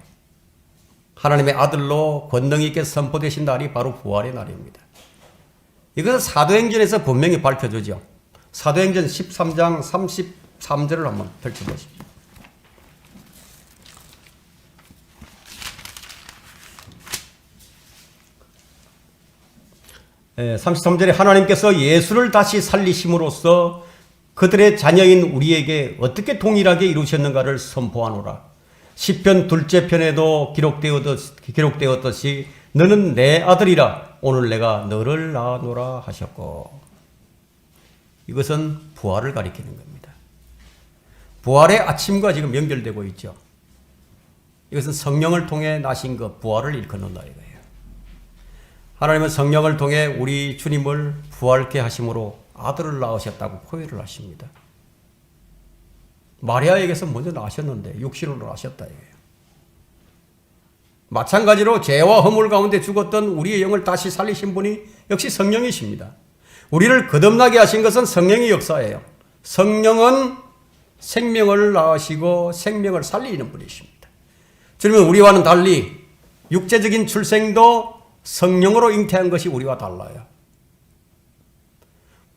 하나님의 아들로 권능 있게 선포되신 날이 바로 부활의 날입니다. 이것은 사도행전에서 분명히 밝혀주죠. 사도행전 13장 33절을 한번 펼쳐보십시오. 33절에 하나님께서 예수를 다시 살리심으로써 그들의 자녀인 우리에게 어떻게 동일하게 이루셨는가를 선포하노라. 시편 둘째 편에도 기록되었듯이 너는 내 아들이라 오늘 내가 너를 낳아노라 하셨고, 이것은 부활을 가리키는 겁니다. 부활의 아침과 지금 연결되고 있죠. 이것은 성령을 통해 나신 것, 부활을 일컫는다 이거예요. 하나님은 성령을 통해 우리 주님을 부활케 하심으로 아들을 낳으셨다고 포효를 하십니다. 마리아에게서 먼저 낳으셨는데 육신으로 낳으셨다 이거예요. 마찬가지로 죄와 허물 가운데 죽었던 우리의 영을 다시 살리신 분이 역시 성령이십니다. 우리를 거듭나게 하신 것은 성령의 역사예요. 성령은 생명을 낳으시고 생명을 살리는 분이십니다. 주님은 우리와는 달리 육체적인 출생도 성령으로 잉태한 것이 우리와 달라요.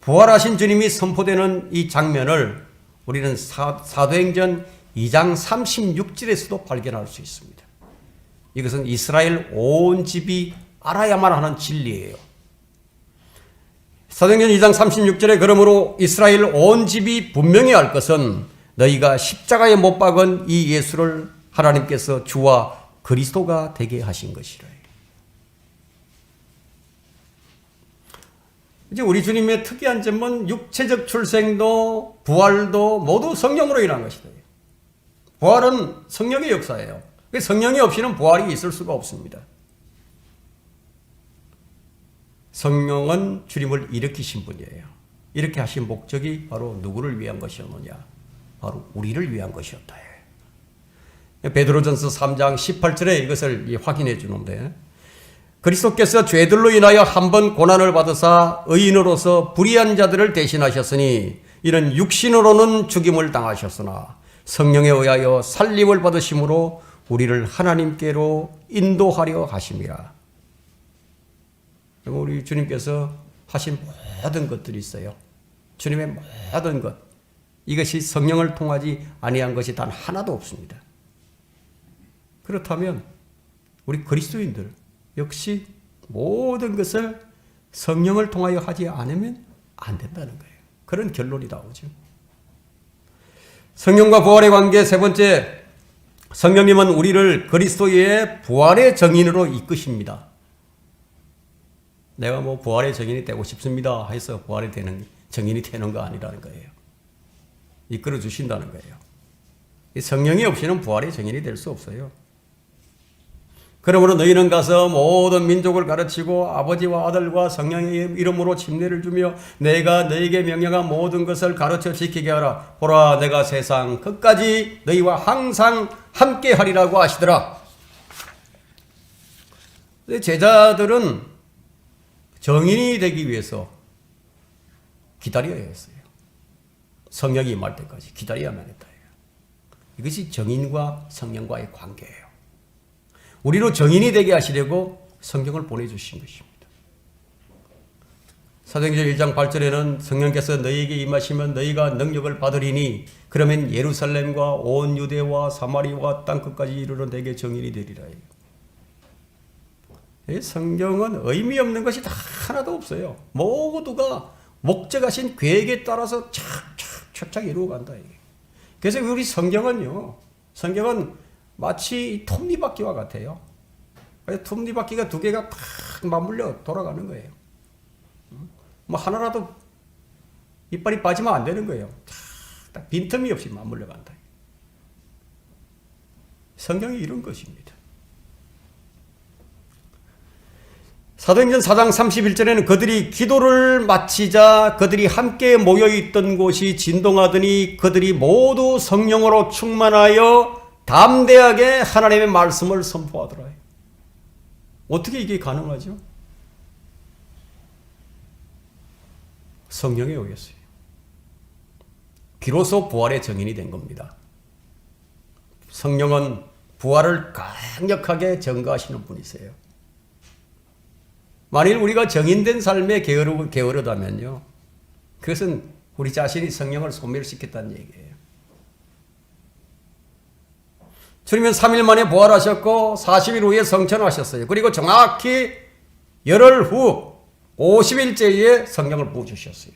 부활하신 주님이 선포되는 이 장면을 우리는 사도행전 2장 36절에서도 발견할 수 있습니다. 이것은 이스라엘 온 집이 알아야만 하는 진리예요. 사도행전 2장 36절에 그러므로 이스라엘 온 집이 분명히 알 것은 너희가 십자가에 못 박은 이 예수를 하나님께서 주와 그리스도가 되게 하신 것이라. 이제 우리 주님의 특이한 점은 육체적 출생도 부활도 모두 성령으로 일어난 것이다. 부활은 성령의 역사예요. 성령이 없이는 부활이 있을 수가 없습니다. 성령은 주님을 일으키신 분이에요. 이렇게 하신 목적이 바로 누구를 위한 것이었느냐? 바로 우리를 위한 것이었다. 베드로전서 3장 18절에 이것을 확인해 주는데, 그리스도께서 죄들로 인하여 한 번 고난을 받으사 의인으로서 불의한 자들을 대신하셨으니 이는 육신으로는 죽임을 당하셨으나 성령에 의하여 살림을 받으심으로 우리를 하나님께로 인도하려 하심이라. 우리 주님께서 하신 모든 것들이 있어요. 주님의 모든 것, 이것이 성령을 통하지 아니한 것이 단 하나도 없습니다. 그렇다면 우리 그리스도인들 역시 모든 것을 성령을 통하여 하지 않으면 안 된다는 거예요. 그런 결론이 나오죠. 성령과 부활의 관계 세 번째, 성령님은 우리를 그리스도의 부활의 정인으로 이끄십니다. 내가 뭐 부활의 정인이 되고 싶습니다 해서 부활이 되는 정인이 되는 거 아니라는 거예요. 이끌어 주신다는 거예요. 성령이 없이는 부활의 정인이 될 수 없어요. 그러므로 너희는 가서 모든 민족을 가르치고 아버지와 아들과 성령의 이름으로 침례를 주며 내가 너희에게 명령한 모든 것을 가르쳐 지키게 하라. 보라, 내가 세상 끝까지 너희와 항상 함께 하리라고 하시더라. 제자들은 정인이 되기 위해서 기다려야 했어요. 성령이 임할 때까지 기다려야만 했다. 이것이 정인과 성령과의 관계예요. 우리로 정인이 되게 하시려고 성령을 보내주신 것입니다. 사도행전 1장 8절에는 성령께서 너희에게 임하시면 너희가 능력을 받으리니 그러면 예루살렘과 온 유대와 사마리아와 땅끝까지 이르러 내게 정인이 되리라. 성경은 의미 없는 것이 다 하나도 없어요. 모두가 목적하신 계획에 따라서 착착 이루어간다. 그래서 우리 성경은 마치 톱니바퀴와 같아요. 톱니바퀴가 두 개가 탁 맞물려 돌아가는 거예요. 뭐 하나라도 이빨이 빠지면 안 되는 거예요. 딱 빈틈이 없이 맞물려 간다. 성경이 이런 것입니다. 사도행전 4장 31절에는 그들이 기도를 마치자 그들이 함께 모여있던 곳이 진동하더니 그들이 모두 성령으로 충만하여 담대하게 하나님의 말씀을 선포하더라. 어떻게 이게 가능하죠? 성령에 의해서요. 비로소 부활의 정인이 된 겁니다. 성령은 부활을 강력하게 증거하시는 분이세요. 만일 우리가 정인된 삶에 게으르다면요, 그것은 우리 자신이 성령을 소멸시켰다는 얘기예요. 주님은 3일 만에 부활하셨고 40일 후에 성천하셨어요. 그리고 정확히 열흘 후 50일째에 성령을 부어주셨어요.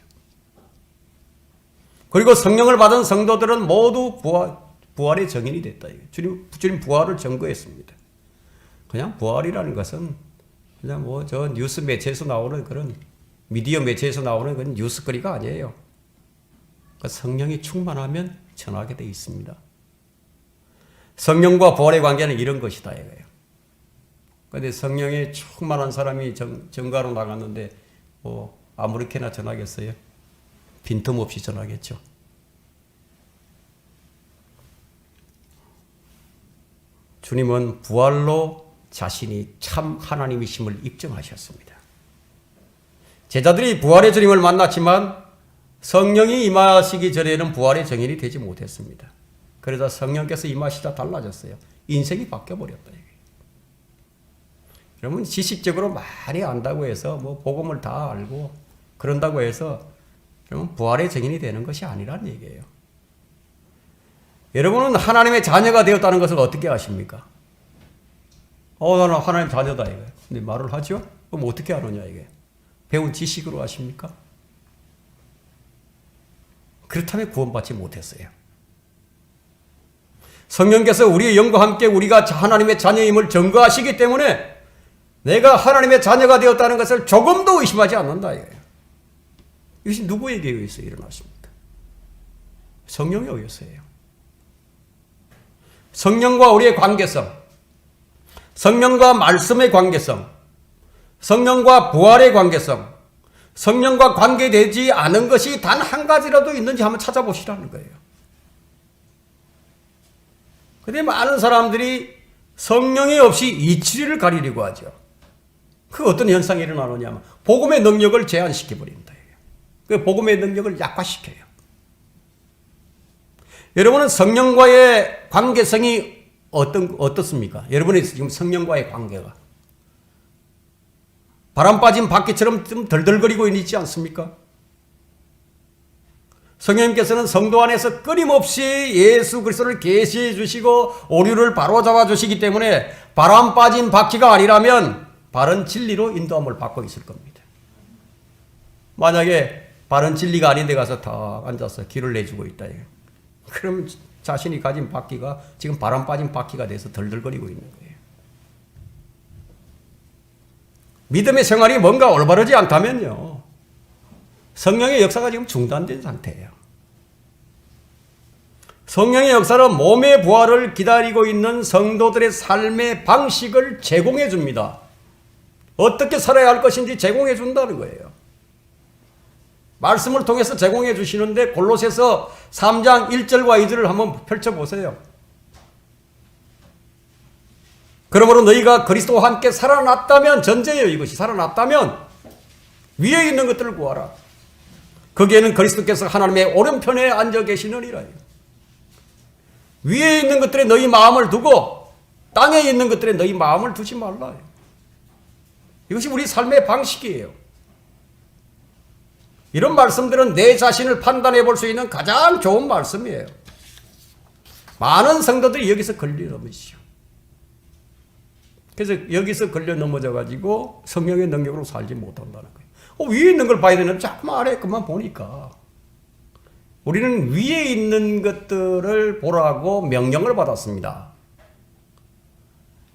그리고 성령을 받은 성도들은 모두 부활의 정인이 됐다. 주님 부활을 증거했습니다. 그냥 부활이라는 것은 그냥 뭐 저 뉴스 매체에서 나오는 그런 미디어 매체에서 나오는 그런 뉴스거리가 아니에요. 그러니까 성령이 충만하면 전하게 되어 있습니다. 성령과 부활의 관계는 이런 것이다 이거예요. 그런데 성령에 충만한 사람이 전가로 나갔는데 뭐 아무렇게나 전하겠어요? 빈틈없이 전하겠죠. 주님은 부활로 자신이 참 하나님이심을 입증하셨습니다. 제자들이 부활의 주님을 만났지만 성령이 임하시기 전에는 부활의 정인이 되지 못했습니다. 그러다 성령께서 임하시자 달라졌어요. 인생이 바뀌어버렸다. 여러분, 지식적으로 많이 안다고 해서 뭐 복음을 다 알고 그런다고 해서 여러분 부활의 정인이 되는 것이 아니라는 얘기예요. 여러분은 하나님의 자녀가 되었다는 것을 어떻게 아십니까? 나는 하나님 자녀다 이거예요. 근데 말을 하죠? 그럼 어떻게 아느냐 이게? 배운 지식으로 아십니까? 그렇다면 구원받지 못했어요. 성령께서 우리의 영과 함께 우리가 하나님의 자녀임을 증거하시기 때문에 내가 하나님의 자녀가 되었다는 것을 조금도 의심하지 않는다 이거예요. 이것이 누구에게 의해서 일어났습니까? 성령에 의해서예요. 성령과 우리의 관계성, 성령과 말씀의 관계성, 성령과 부활의 관계성, 성령과 관계되지 않은 것이 단 한 가지라도 있는지 한번 찾아보시라는 거예요. 그런데 많은 사람들이 성령이 없이 이치리를 가리려고 하죠. 그 어떤 현상이 일어나느냐면 복음의 능력을 제한시켜버립니다. 그 복음의 능력을 약화시켜요. 여러분은 성령과의 관계성이 어떻습니까? 여러분의 지금 성령과의 관계가 바람 빠진 바퀴처럼 좀 덜덜거리고 있지 않습니까? 성령님께서는 성도 안에서 끊임없이 예수 그리스도를 계시해 주시고 오류를 바로잡아 주시기 때문에 바람 빠진 바퀴가 아니라면 바른 진리로 인도함을 받고 있을 겁니다. 만약에 바른 진리가 아닌 데 가서 다 앉아서 길을 내주고 있다. 그럼 자신이 가진 바퀴가 지금 바람 빠진 바퀴가 돼서 덜덜거리고 있는 거예요. 믿음의 생활이 뭔가 올바르지 않다면요, 성령의 역사가 지금 중단된 상태예요. 성령의 역사는 몸의 부활을 기다리고 있는 성도들의 삶의 방식을 제공해 줍니다. 어떻게 살아야 할 것인지 제공해 준다는 거예요. 말씀을 통해서 제공해 주시는데 골로새서 3장 1절과 2절을 한번 펼쳐보세요. 그러므로 너희가 그리스도와 함께 살아났다면, 전제예요 이것이, 살아났다면 위에 있는 것들을 구하라. 거기에는 그리스도께서 하나님의 오른편에 앉아 계시느니라. 위에 있는 것들에 너희 마음을 두고 땅에 있는 것들에 너희 마음을 두지 말라. 이것이 우리 삶의 방식이에요. 이런 말씀들은 내 자신을 판단해 볼 수 있는 가장 좋은 말씀이에요. 많은 성도들이 여기서 걸려 넘으시죠. 그래서 여기서 걸려 넘어져 가지고 성령의 능력으로 살지 못한다는 거예요. 위에 있는 걸 봐야 되는데 자꾸만 아래 그만 보니까. 우리는 위에 있는 것들을 보라고 명령을 받았습니다.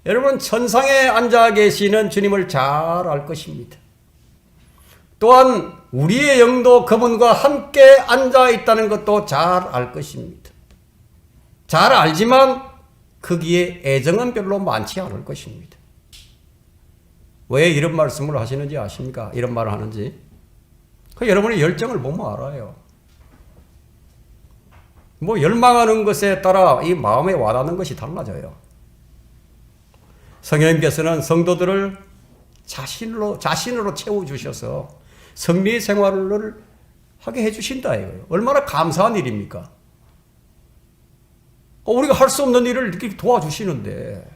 여러분, 천상에 앉아 계시는 주님을 잘 알 것입니다. 또한 우리의 영도 그분과 함께 앉아 있다는 것도 잘 알 것입니다. 잘 알지만 거기에 애정은 별로 많지 않을 것입니다. 왜 이런 말씀을 하시는지 아십니까? 이런 말을 하는지. 여러분의 열정을 보면 알아요. 열망하는 것에 따라 이 마음에 와닿는 것이 달라져요. 성령님께서는 성도들을 자신으로 채워주셔서 성리 생활을 하게 해주신다 이거예요. 얼마나 감사한 일입니까? 우리가 할 수 없는 일을 이렇게 도와주시는데,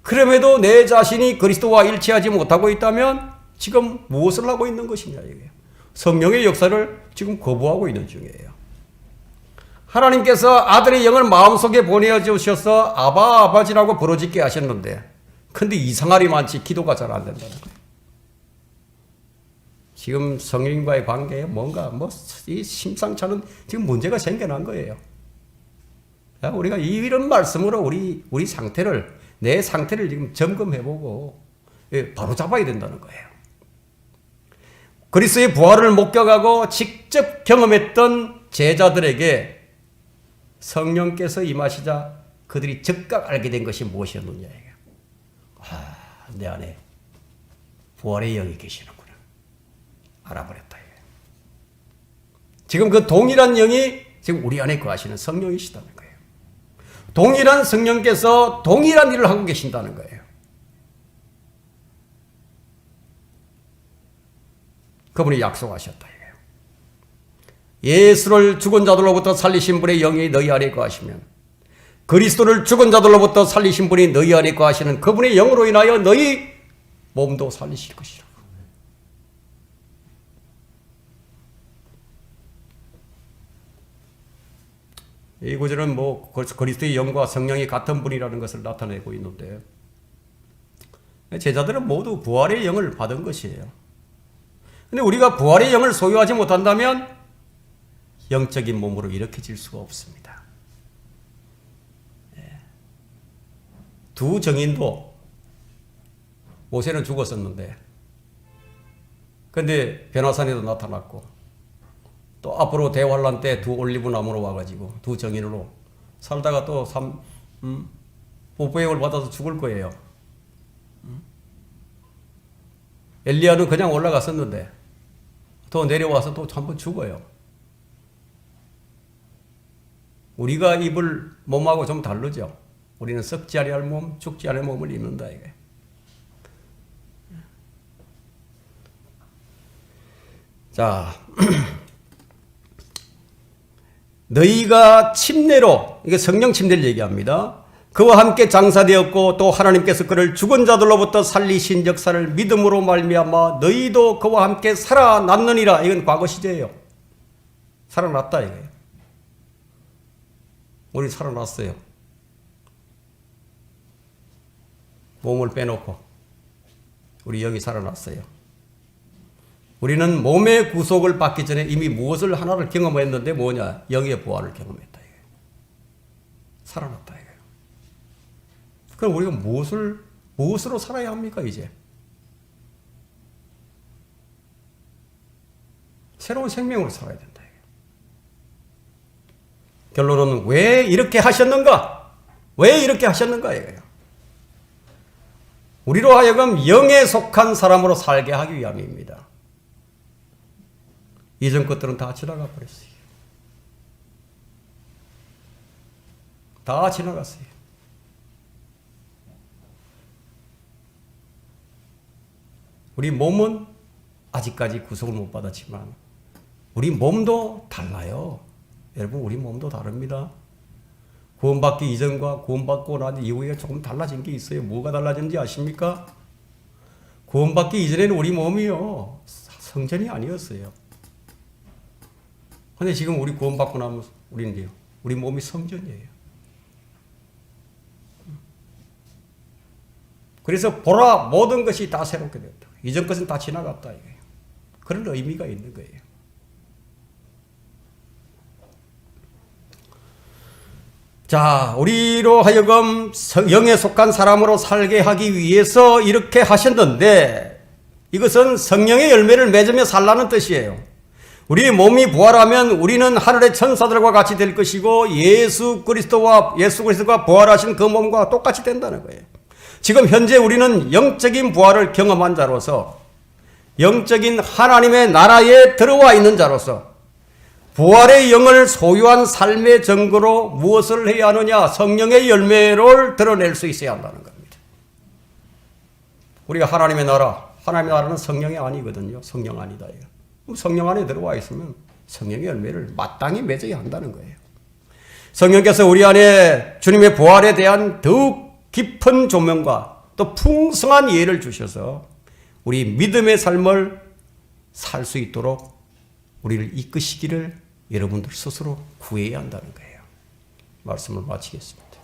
그럼에도 내 자신이 그리스도와 일치하지 못하고 있다면 지금 무엇을 하고 있는 것이냐 이거예요. 성령의 역사를 지금 거부하고 있는 중이에요. 하나님께서 아들의 영을 마음속에 보내주셔서 아바 아버지라고 부르짖게 하셨는데, 근데 이상할이 많지 기도가 잘 안 된다는 거예요. 지금 성령과의 관계에 뭔가 이 심상치 않은 지금 문제가 생겨난 거예요. 우리가 이런 말씀으로 우리 상태를, 내 상태를 지금 점검해보고 바로 잡아야 된다는 거예요. 그리스도의 부활을 목격하고 직접 경험했던 제자들에게 성령께서 임하시자 그들이 즉각 알게 된 것이 무엇이었느냐. 내 안에 부활의 영이 계시는구나. 알아버렸다. 지금 그 동일한 영이 지금 우리 안에 거하시는 성령이시다는 거예요. 동일한 성령께서 동일한 일을 하고 계신다는 거예요. 그분이 약속하셨다. 예수를 죽은 자들로부터 살리신 분의 영이 너희 안에 거하시면, 그리스도를 죽은 자들로부터 살리신 분이 너희 안에 거하시는 그분의 영으로 인하여 너희 몸도 살리실 것이라고. 이 구절은 그리스도의 영과 성령이 같은 분이라는 것을 나타내고 있는데, 제자들은 모두 부활의 영을 받은 것이에요. 근데 우리가 부활의 영을 소유하지 못한다면 영적인 몸으로 일으켜질 수가 없습니다. 두 정인도, 모세는 죽었었는데 근데 변화산에도 나타났고, 또 앞으로 대환란 때 두 올리브 나무로 와가지고 두 정인으로 살다가 또 보호형을 받아서 죽을 거예요. 엘리야는 그냥 올라갔었는데 또 내려와서 또 한번 죽어요. 우리가 입을 몸하고 좀 다르죠. 우리는 썩지 아니할 몸, 죽지 않을 몸을 입는다 이게. 자, 너희가 침례로, 이게 성령 침례를 얘기합니다. 그와 함께 장사되었고 또 하나님께서 그를 죽은 자들로부터 살리신 역사를 믿음으로 말미암아 너희도 그와 함께 살아났느니라. 이건 과거 시제예요. 살아났다 이거예요. 우리 살아났어요. 몸을 빼놓고 우리 영이 살아났어요. 우리는 몸의 구속을 받기 전에 이미 무엇을 하나를 경험했는데 뭐냐? 영의 부활을 경험했다 이거예요. 살아났다 이거예요. 그럼 우리가 무엇으로 살아야 합니까 이제? 새로운 생명으로 살아야 된다 이거예요. 결론은 왜 이렇게 하셨는가? 왜 이렇게 하셨는가 이거예요. 우리로 하여금 영에 속한 사람으로 살게 하기 위함입니다. 이전 것들은 다 지나가 버렸어요. 다 지나갔어요. 우리 몸은 아직까지 구속을 못 받았지만 우리 몸도 달라요. 여러분 우리 몸도 다릅니다. 구원받기 이전과 구원받고 난 이후에 조금 달라진 게 있어요. 뭐가 달라진지 아십니까? 구원받기 이전에는 우리 몸이요 성전이 아니었어요. 근데 지금 우리 구원받고 나면 우리는요, 우리 몸이 성전이에요. 그래서 보라 모든 것이 다 새롭게 됐다. 이전 것은 다 지나갔다 이거예요. 그런 의미가 있는 거예요. 자, 우리로 하여금 영에 속한 사람으로 살게 하기 위해서 이렇게 하셨는데 이것은 성령의 열매를 맺으며 살라는 뜻이에요. 우리 몸이 부활하면 우리는 하늘의 천사들과 같이 될 것이고 예수 그리스도가 부활하신 그 몸과 똑같이 된다는 거예요. 지금 현재 우리는 영적인 부활을 경험한 자로서 영적인 하나님의 나라에 들어와 있는 자로서 부활의 영을 소유한 삶의 증거로 무엇을 해야 하느냐? 성령의 열매를 드러낼 수 있어야 한다는 겁니다. 우리가 하나님의 나라는 성령이 아니거든요. 성령 아니다. 성령 안에 들어와 있으면 성령의 열매를 마땅히 맺어야 한다는 거예요. 성령께서 우리 안에 주님의 부활에 대한 더욱 깊은 조명과 또 풍성한 이해를 주셔서 우리 믿음의 삶을 살 수 있도록 우리를 이끄시기를 여러분들 스스로 구해야 한다는 거예요. 말씀을 마치겠습니다.